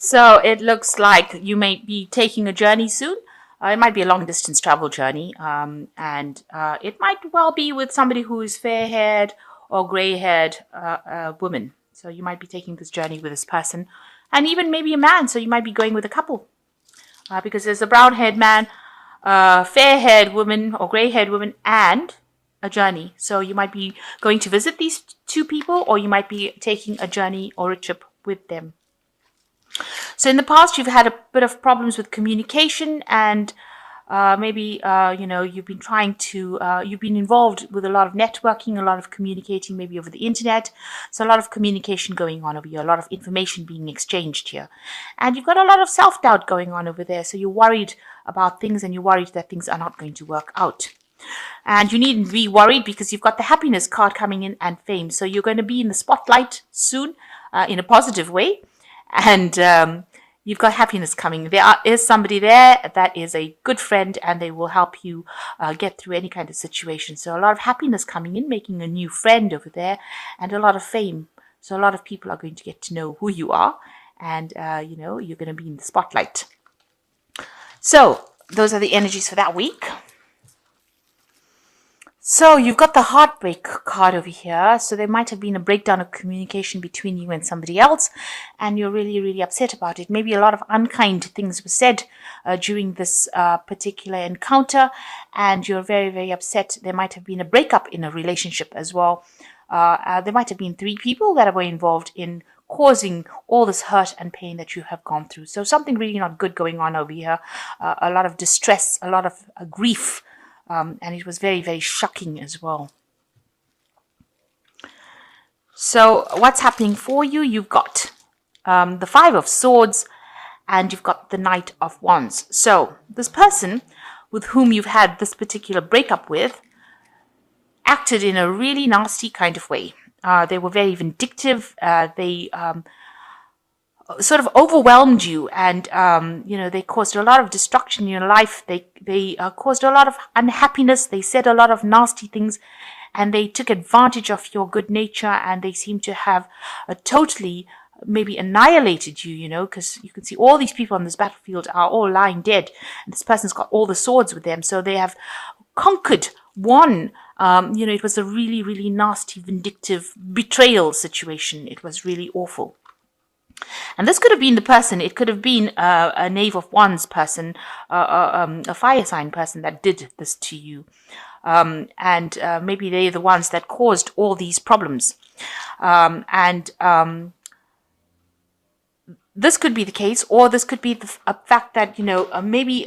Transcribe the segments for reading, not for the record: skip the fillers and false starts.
So it looks like you may be taking a journey soon. It might be a long distance travel journey, and it might well be with somebody who is fair haired or grey haired woman. So you might be taking this journey with this person, and even maybe a man. So you might be going with a couple, because there's a brown haired man, fair haired woman, or grey haired woman, and a journey. So you might be going to visit these two people, or you might be taking a journey or a trip with them. So in the past, you've had a bit of problems with communication, and maybe you've been you've been involved with a lot of networking, a lot of communicating, maybe over the internet. So a lot of communication going on over here, a lot of information being exchanged here, and you've got a lot of self-doubt going on over there. So you're worried about things, and you're worried that things are not going to work out. And you needn't be worried because you've got the happiness card coming in and fame. So you're going to be in the spotlight soon, in a positive way. And you've got happiness coming. Is somebody there that is a good friend, and they will help you get through any kind of situation. So a lot of happiness coming in, making a new friend over there, and a lot of fame. So a lot of people are going to get to know who you are, and you're going to be in the spotlight. So those are the energies for that week. So you've got the heartbreak card over here. So there might have been a breakdown of communication between you and somebody else, and you're really, really upset about it. Maybe a lot of unkind things were said during this particular encounter, and you're very, very upset. There might have been a breakup in a relationship as well. There might have been 3 people that were involved in causing all this hurt and pain that you have gone through. So something really not good going on over here. A lot of distress, a lot of grief. And it was very, very shocking as well. So what's happening for you? You've got the 5 of Swords, and you've got the Knight of Wands. So this person with whom you've had this particular breakup with acted in a really nasty kind of way. They were very vindictive. They sort of overwhelmed you, and they caused a lot of destruction in your life. They caused a lot of unhappiness. They said a lot of nasty things, and they took advantage of your good nature, and they seem to have totally maybe annihilated you, because you can see all these people on this battlefield are all lying dead, and this person's got all the swords with them. So they have conquered, won. It was a really, really nasty, vindictive betrayal situation. It was really awful. And this could have been the person. It could have been a Knave of Wands person, a fire sign person that did this to you. And maybe they're the ones that caused all these problems. This could be the case, or this could be the fact that, maybe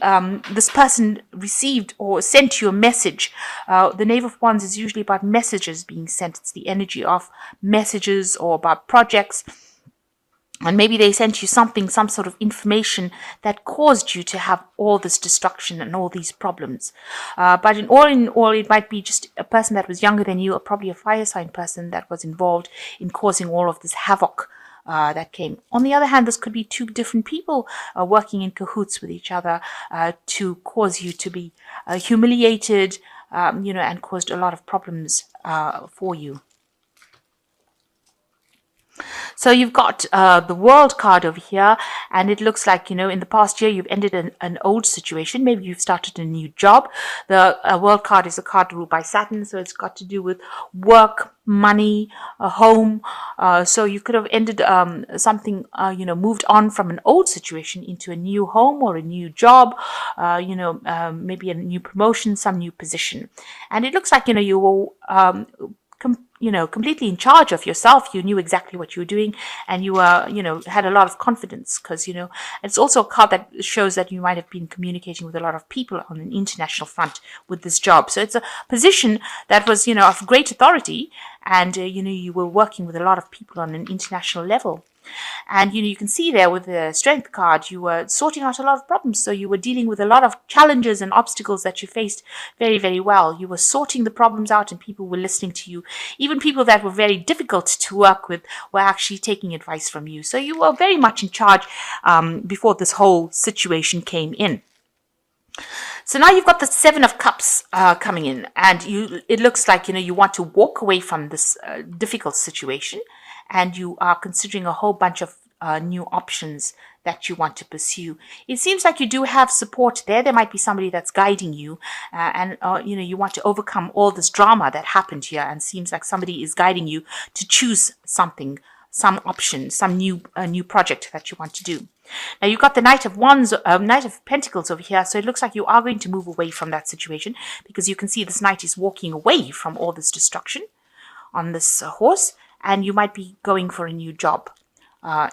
this person received or sent you a message. The Knave of Wands is usually about messages being sent. It's the energy of messages or about projects. And maybe they sent you some sort of information that caused you to have all this destruction and all these problems. But in all, it might be just a person that was younger than you, or probably a fire sign person that was involved in causing all of this havoc that came. On the other hand, this could be 2 different people working in cahoots with each other to cause you to be humiliated, and caused a lot of problems for you. So you've got the World card over here, and it looks like, in the past year you've ended an old situation. Maybe you've started a new job. The World card is a card ruled by Saturn, so it's got to do with work, money, a home. So you could have ended something, moved on from an old situation into a new home or a new job, maybe a new promotion, some new position. And it looks like, you will completely in charge of yourself. You knew exactly what you were doing, and you were, had a lot of confidence, because, it's also a card that shows that you might have been communicating with a lot of people on an international front with this job. So it's a position that was, of great authority, and, you were working with a lot of people on an international level. And, you can see there with the Strength card, you were sorting out a lot of problems. So you were dealing with a lot of challenges and obstacles that you faced very, very well. You were sorting the problems out, and people were listening to you. Even people that were very difficult to work with were actually taking advice from you. So you were very much in charge before this whole situation came in. So now you've got the 7 of Cups coming in, and it looks like, you want to walk away from this difficult situation, and you are considering a whole bunch of new options that you want to pursue. It seems like you do have support there. There might be somebody that's guiding you, and you want to overcome all this drama that happened here, and seems like somebody is guiding you to choose something, some option, some new project that you want to do. Now you've got the Knight of Wands, Knight of Pentacles over here, so it looks like you are going to move away from that situation, because you can see this knight is walking away from all this destruction on this horse, and you might be going for a new job.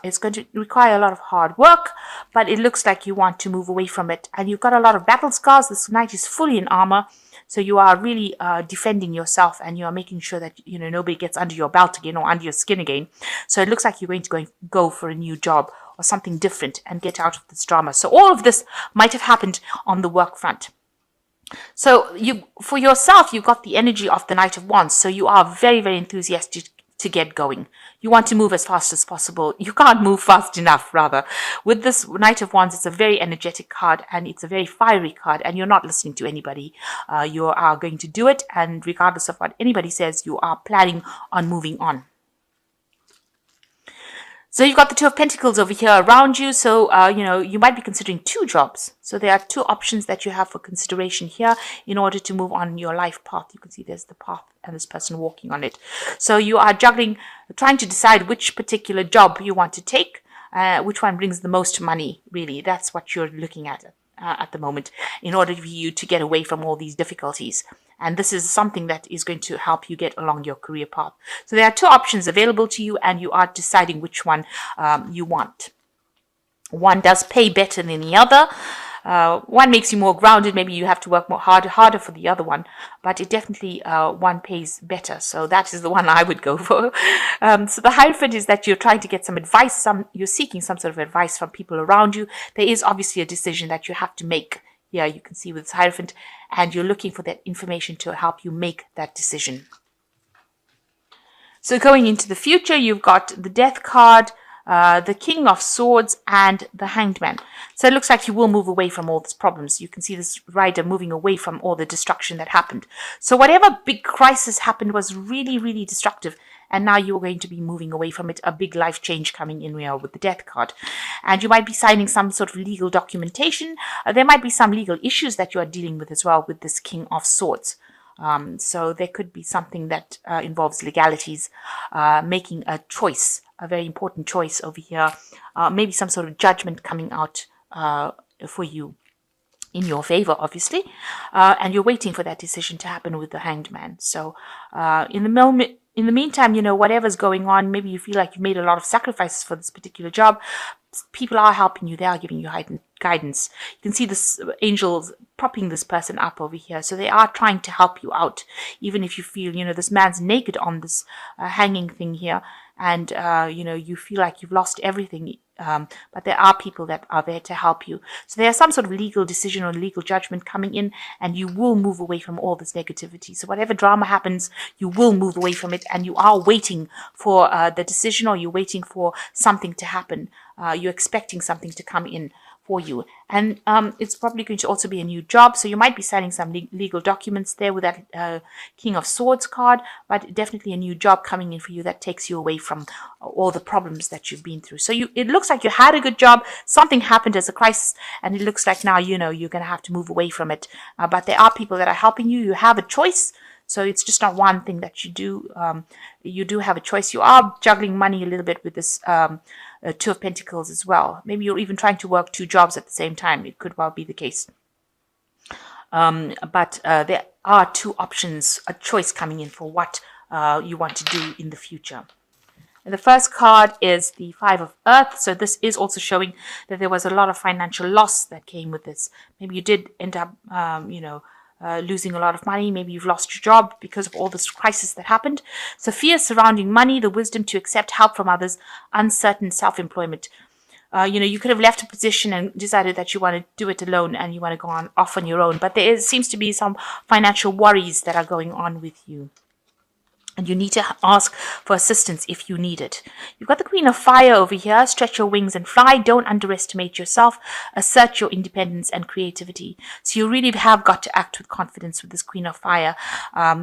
It's going to require a lot of hard work, but it looks like you want to move away from it, and you've got a lot of battle scars. This knight is fully in armor, so you are really defending yourself, and you are making sure that nobody gets under your belt again or under your skin again. So it looks like you're going to go for a new job or something different and get out of this drama. So all of this might have happened on the work front. So for yourself, you've got the energy of the Knight of Wands. So you are very, very enthusiastic to get going. You want to move as fast as possible. You can't move fast enough, rather. With this Knight of Wands, it's a very energetic card, and it's a very fiery card, and you're not listening to anybody. You are going to do it, and regardless of what anybody says, you are planning on moving on. So you've got the Two of Pentacles over here around you. So, you might be considering two jobs. So there are two options that you have for consideration here in order to move on your life path. You can see there's the path and this person walking on it. So you are juggling, trying to decide which particular job you want to take, which one brings the most money, really. That's what you're looking at the moment, in order for you to get away from all these difficulties. And this is something that is going to help you get along your career path. So there are two options available to you, and you are deciding which one you want. One does pay better than the other. One makes you more grounded. Maybe you have to work harder for the other one, but it definitely one pays better. So that is the one I would go for. So the Hierophant is that you're trying to get some advice. You're seeking some sort of advice from people around you. There is obviously a decision that you have to make. Here you can see with this Hierophant, and you're looking for that information to help you make that decision. So going into the future, you've got the Death card, the King of Swords, and the Hanged Man. So it looks like you will move away from all these problems. You can see this rider moving away from all the destruction that happened. So whatever big crisis happened was really, really destructive. And now you're going to be moving away from it, a big life change coming in here with the Death card. And you might be signing some sort of legal documentation. There might be some legal issues that you are dealing with as well with this King of Swords. So there could be something that involves legalities, making a choice, a very important choice over here. Maybe some sort of judgment coming out for you in your favor, obviously. And you're waiting for that decision to happen with the Hanged Man. So in the meantime, whatever's going on, maybe you feel like you've made a lot of sacrifices for this particular job. People are helping you. They are giving you guidance. You can see this angels propping this person up over here. So they are trying to help you out. Even if you feel, this man's naked on this hanging thing here. And, you feel like you've lost everything. But there are people that are there to help you. So there's some sort of legal decision or legal judgment coming in, and you will move away from all this negativity. So whatever drama happens, you will move away from it, and you are waiting for the decision, or you're waiting for something to happen. You're expecting something to come in for you. And it's probably going to also be a new job. So you might be signing some legal documents there with that King of Swords card, but definitely a new job coming in for you that takes you away from all the problems that you've been through. So it looks like you had a good job. Something happened as a crisis, and it looks like now, you're going to have to move away from it. But there are people that are helping you. You have a choice. So it's just not one thing that you do. You do have a choice. You are juggling money a little bit with this Two of Pentacles as well. Maybe you're even trying to work two jobs at the same time. It could well be the case. But there are two options, a choice coming in for what you want to do in the future. And the first card is the Five of Earth. So this is also showing that there was a lot of financial loss that came with this. Maybe you did end up, losing a lot of money. Maybe you've lost your job because of all this crisis that happened. So fear surrounding money, the wisdom to accept help from others, uncertain self-employment. You could have left a position and decided that you want to do it alone and you want to go off on your own. But there seems to be some financial worries that are going on with you. and you need to ask for assistance if you need it. You've got the Queen of Fire over here. Stretch your wings and fly. Don't underestimate yourself. Assert your independence and creativity. So you really have got to act with confidence with this Queen of Fire.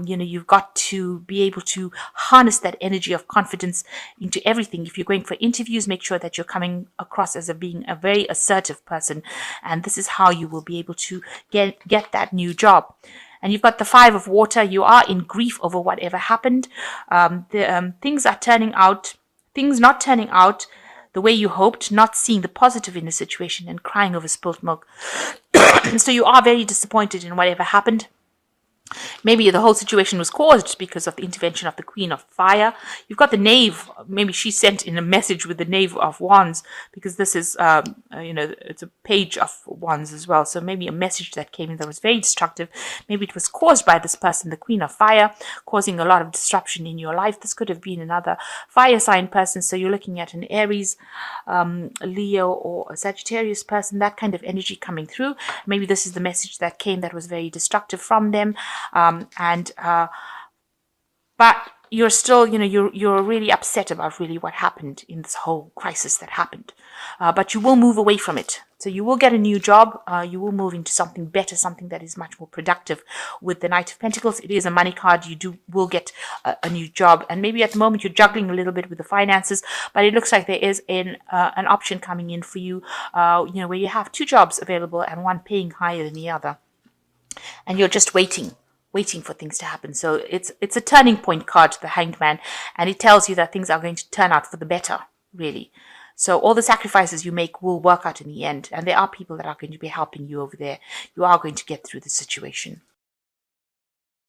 You've got to be able to harness that energy of confidence into everything. If you're going for interviews, make sure that you're coming across as being a very assertive person. And this is how you will be able to get that new job. And you've got the Five of Water. You are in grief over whatever happened. Things not turning out the way you hoped, not seeing the positive in the situation and crying over spilt milk. So you are very disappointed in whatever happened. Maybe the whole situation was caused because of the intervention of the Queen of Fire. You've got the Knave. Maybe she sent in a message with the Knave of Wands, because this is, it's a Page of Wands as well. So maybe a message that came in that was very destructive. Maybe it was caused by this person, the Queen of Fire, causing a lot of disruption in your life. This could have been another fire sign person. So you're looking at an Aries, Leo, or a Sagittarius person, that kind of energy coming through. Maybe this is the message that came that was very destructive from them. But you're still, you're really upset about really what happened in this whole crisis that happened. But you will move away from it. So you will get a new job. You will move into something better, something that is much more productive. With the Knight of Pentacles, it is a money card. You will get a new job. And maybe at the moment you're juggling a little bit with the finances, but it looks like there is an option coming in for you, where you have two jobs available and one paying higher than the other. And you're just waiting for things to happen. So it's a turning point card to the Hanged Man, and it tells you that things are going to turn out for the better, really. So all the sacrifices you make will work out in the end, and there are people that are going to be helping you over there. You are going to get through the situation.